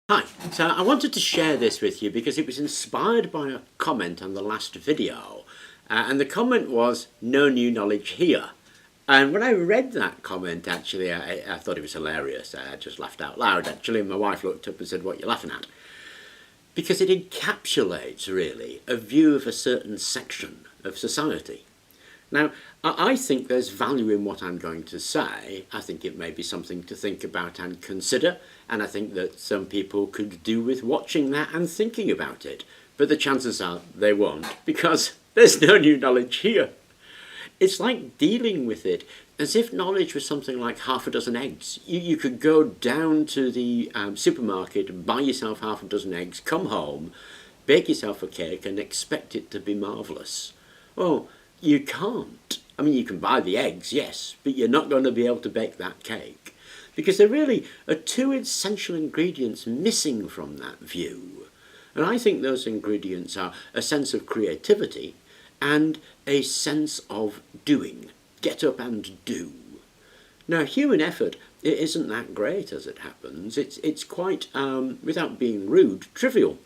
Hi, so I wanted to share this with you because it was inspired by a comment on the last video. And the comment was, "No new knowledge here." And when I read that comment, actually, I thought it was hilarious. I just laughed out loud, actually. And my wife looked up and said, "What are you laughing at?" Because it encapsulates, really, a view of a certain section of society. Now, I think there's value in what I'm going to say. I think it may be something to think about and consider, and I think that some people could do with watching that and thinking about it. But the chances are they won't, because there's no new knowledge here. It's like dealing with it as if knowledge was something like half a dozen eggs. You could go down to the supermarket, buy yourself half a dozen eggs, come home, bake yourself a cake and expect it to be marvellous. Well, you can't. I mean, you can buy the eggs, yes, but you're not going to be able to bake that cake. Because there really are two essential ingredients missing from that view. And I think those ingredients are a sense of creativity and a sense of doing. Get up and do. Now, human effort, it isn't that great as it happens. It's quite, without being rude, trivial.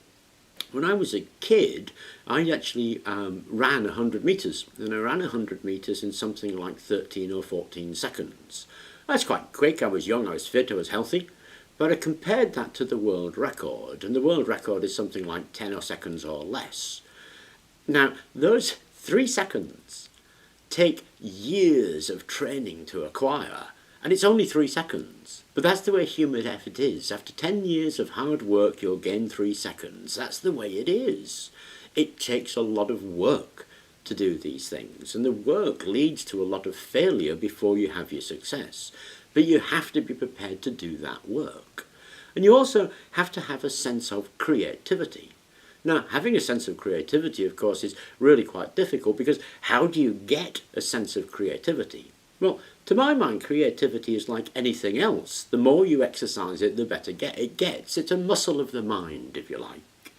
When I was a kid, I actually ran 100 metres, and I ran 100 metres in something like 13 or 14 seconds. That's quite quick. I was young, I was fit, I was healthy. But I compared that to the world record, and the world record is something like 10 seconds or less. Now, those 3 seconds take years of training to acquire, and it's only 3 seconds. But that's the way human effort is. After 10 years of hard work, you'll gain 3 seconds. That's the way it is. It takes a lot of work to do these things, and the work leads to a lot of failure before you have your success. But you have to be prepared to do that work. And you also have to have a sense of creativity. Now, having a sense of creativity, of course, is really quite difficult, because how do you get a sense of creativity? Well, to my mind, creativity is like anything else. The more you exercise it, the better it gets. It's a muscle of the mind, if you like.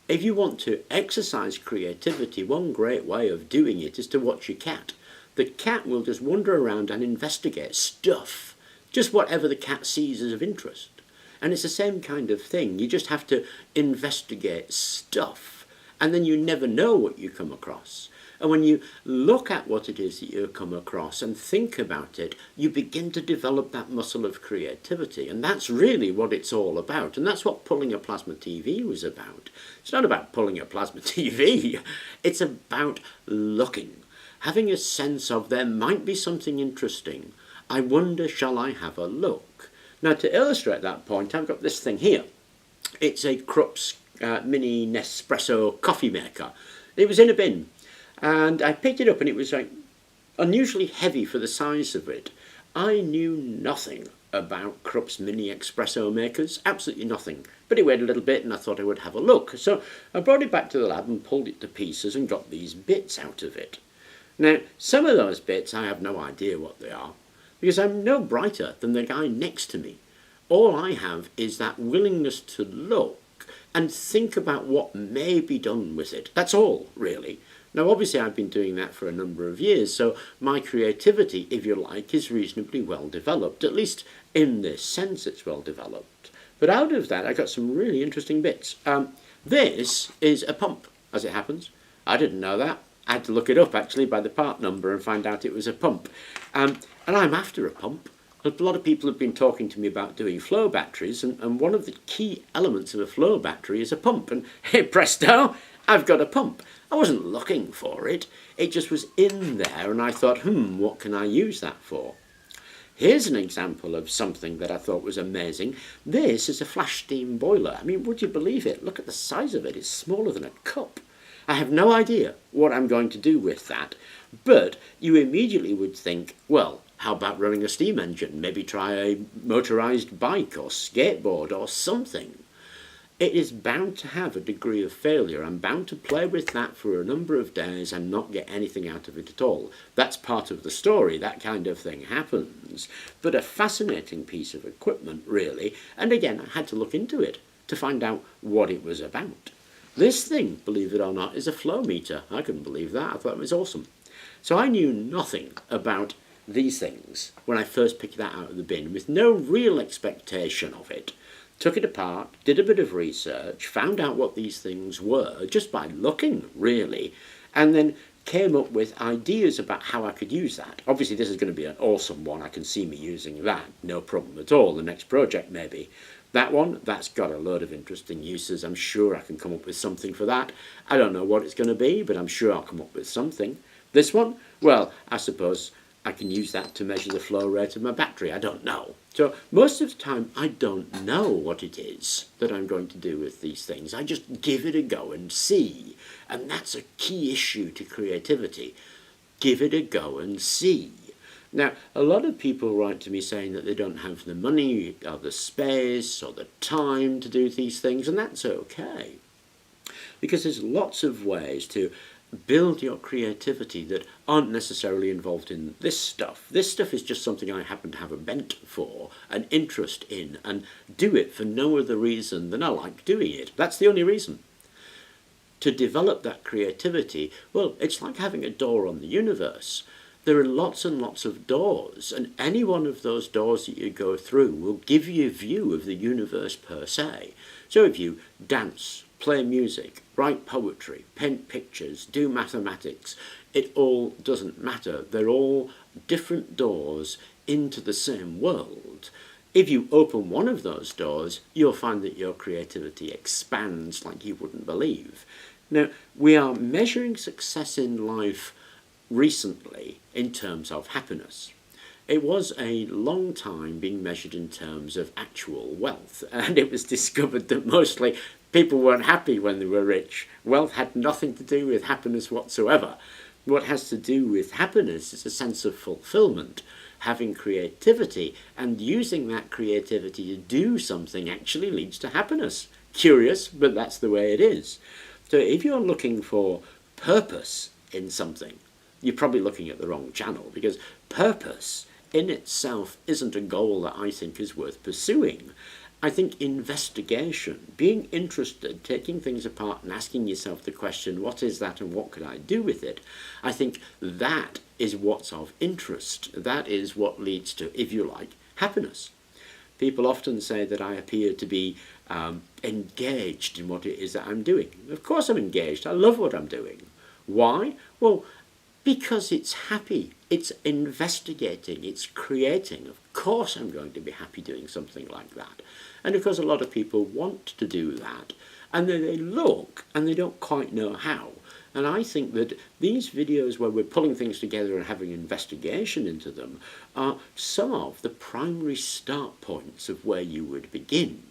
If you want to exercise creativity, one great way of doing it is to watch your cat. The cat will just wander around and investigate stuff, just whatever the cat sees as of interest. And it's the same kind of thing. You just have to investigate stuff, and then you never know what you come across. And when you look at what it is that you come across and think about it, you begin to develop that muscle of creativity. And that's really what it's all about. And that's what Pulling a Plasma TV was about. It's not about pulling a plasma TV. It's about looking, having a sense of there might be something interesting. I wonder, shall I have a look? Now, to illustrate that point, I've got this thing here. It's a Krups mini Nespresso coffee maker. It was in a bin. And I picked it up, and it was like unusually heavy for the size of it. I knew nothing about Krups mini espresso makers, absolutely nothing. But it weighed a little bit, and I thought I would have a look. So I brought it back to the lab and pulled it to pieces and got these bits out of it. Now, some of those bits, I have no idea what they are, because I'm no brighter than the guy next to me. All I have is that willingness to look and think about what may be done with it. That's all, really. Now, obviously, I've been doing that for a number of years, so my creativity, if you like, is reasonably well developed. At least in this sense, it's well developed. But out of that, I got some really interesting bits. This is a pump, as it happens. I didn't know that. I had to look it up, actually, by the part number and find out it was a pump. And I'm after a pump. A lot of people have been talking to me about doing flow batteries, and one of the key elements of a flow battery is a pump. And hey, presto, I've got a pump. I wasn't looking for it. It just was in there, and I thought, what can I use that for? Here's an example of something that I thought was amazing. This is a flash steam boiler. I mean, would you believe it? Look at the size of it. It's smaller than a cup. I have no idea what I'm going to do with that, but you immediately would think, well, how about running a steam engine? Maybe try a motorised bike or skateboard or something. It is bound to have a degree of failure. I'm bound to play with that for a number of days and not get anything out of it at all. That's part of the story. That kind of thing happens. But a fascinating piece of equipment, really. And again, I had to look into it to find out what it was about. This thing, believe it or not, is a flow meter. I couldn't believe that. I thought it was awesome. So I knew nothing about these things when I first picked that out of the bin, with no real expectation of it. took it apart, did a bit of research, found out what these things were just by looking, really, and then came up with ideas about how I could use that. Obviously, this is going to be an awesome one. I can see me using that, no problem at all. The next project, maybe. That one, that's got a load of interesting uses. I'm sure I can come up with something for that. I don't know what it's going to be, but I'm sure I'll come up with something. This one, well, I suppose I can use that to measure the flow rate of my battery. I don't know. So most of the time, I don't know what it is that I'm going to do with these things. I just give it a go and see. And that's a key issue to creativity. Give it a go and see. Now, a lot of people write to me saying that they don't have the money or the space or the time to do these things, and that's okay. Because there's lots of ways to build your creativity that aren't necessarily involved in this stuff. This stuff is just something I happen to have a bent for, an interest in, and do it for no other reason than I like doing it. That's the only reason. To develop that creativity, well, it's like having a door on the universe. There are lots and lots of doors, and any one of those doors that you go through will give you a view of the universe per se. So if you dance, play music, write poetry, paint pictures, do mathematics, it all doesn't matter. They're all different doors into the same world. If you open one of those doors, you'll find that your creativity expands like you wouldn't believe. Now, we are measuring success in life recently in terms of happiness. It was a long time being measured in terms of actual wealth, and it was discovered that mostly people weren't happy when they were rich. Wealth had nothing to do with happiness whatsoever. What has to do with happiness is a sense of fulfillment, having creativity, and using that creativity to do something actually leads to happiness. Curious, but that's the way it is. So if you're looking for purpose in something, you're probably looking at the wrong channel, because purpose in itself isn't a goal that I think is worth pursuing. I think investigation, being interested, taking things apart and asking yourself the question, what is that and what could I do with it? I think that is what's of interest. That is what leads to, if you like, happiness. People often say that I appear to be engaged in what it is that I'm doing. Of course I'm engaged. I love what I'm doing. Why? Well, because it's happy. It's investigating. It's creating. Of course I'm going to be happy doing something like that. And of course a lot of people want to do that. And then they look and they don't quite know how. And I think that these videos where we're pulling things together and having investigation into them are some of the primary start points of where you would begin.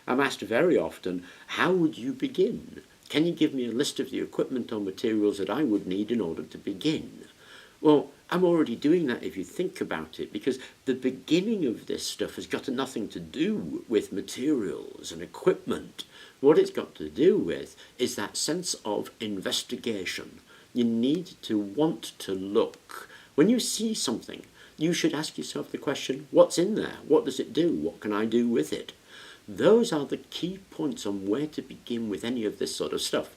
I'm asked very often, how would you begin? Can you give me a list of the equipment or materials that I would need in order to begin? Well, I'm already doing that if you think about it, because the beginning of this stuff has got nothing to do with materials and equipment. What it's got to do with is that sense of investigation. You need to want to look. When you see something, you should ask yourself the question, what's in there? What does it do? What can I do with it? Those are the key points on where to begin with any of this sort of stuff.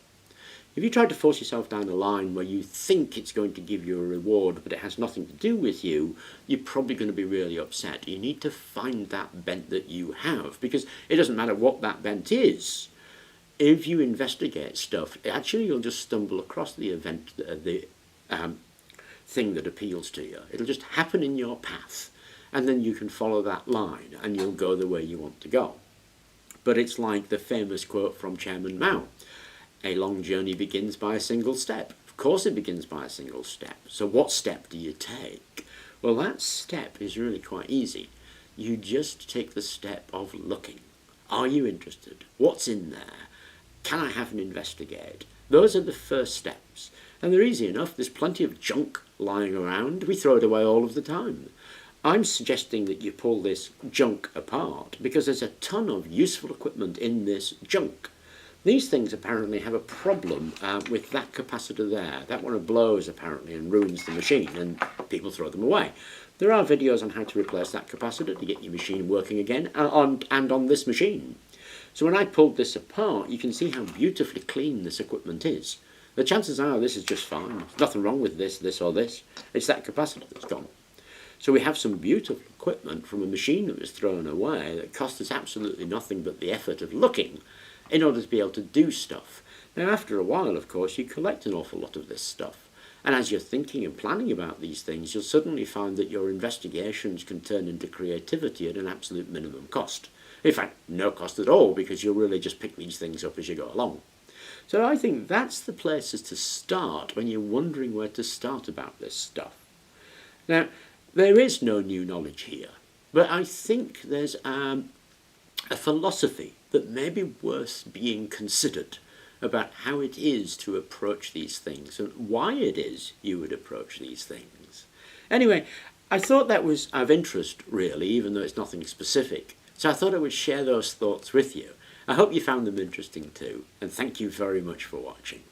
If you try to force yourself down a line where you think it's going to give you a reward but it has nothing to do with you, you're probably going to be really upset. You need to find that bent that you have, because it doesn't matter what that bent is. If you investigate stuff, actually you'll just stumble across the event, the thing that appeals to you. It'll just happen in your path, and then you can follow that line and you'll go the way you want to go. But it's like the famous quote from Chairman Mao. A long journey begins by a single step. Of course it begins by a single step. So what step do you take? Well, that step is really quite easy. You just take the step of looking. Are you interested? What's in there? Can I have an investigate? Those are the first steps. And they're easy enough. There's plenty of junk lying around. We throw it away all of the time. I'm suggesting that you pull this junk apart because there's a ton of useful equipment in this junk. These things apparently have a problem with that capacitor there. That one blows apparently and ruins the machine, and people throw them away. There are videos on how to replace that capacitor to get your machine working again, and on this machine. So when I pulled this apart, you can see how beautifully clean this equipment is. The chances are this is just fine. There's nothing wrong with this, this or this. It's that capacitor that's gone. So we have some beautiful equipment from a machine that was thrown away that cost us absolutely nothing but the effort of looking in order to be able to do stuff. Now, after a while, of course, you collect an awful lot of this stuff. And as you're thinking and planning about these things, you'll suddenly find that your investigations can turn into creativity at an absolute minimum cost. In fact, no cost at all, because you'll really just pick these things up as you go along. So I think that's the places to start when you're wondering where to start about this stuff. Now, there is no new knowledge here, but I think there's a philosophy that may be worth being considered about how it is to approach these things and why it is you would approach these things. Anyway, I thought that was of interest, really, even though it's nothing specific. So I thought I would share those thoughts with you. I hope you found them interesting too, and thank you very much for watching.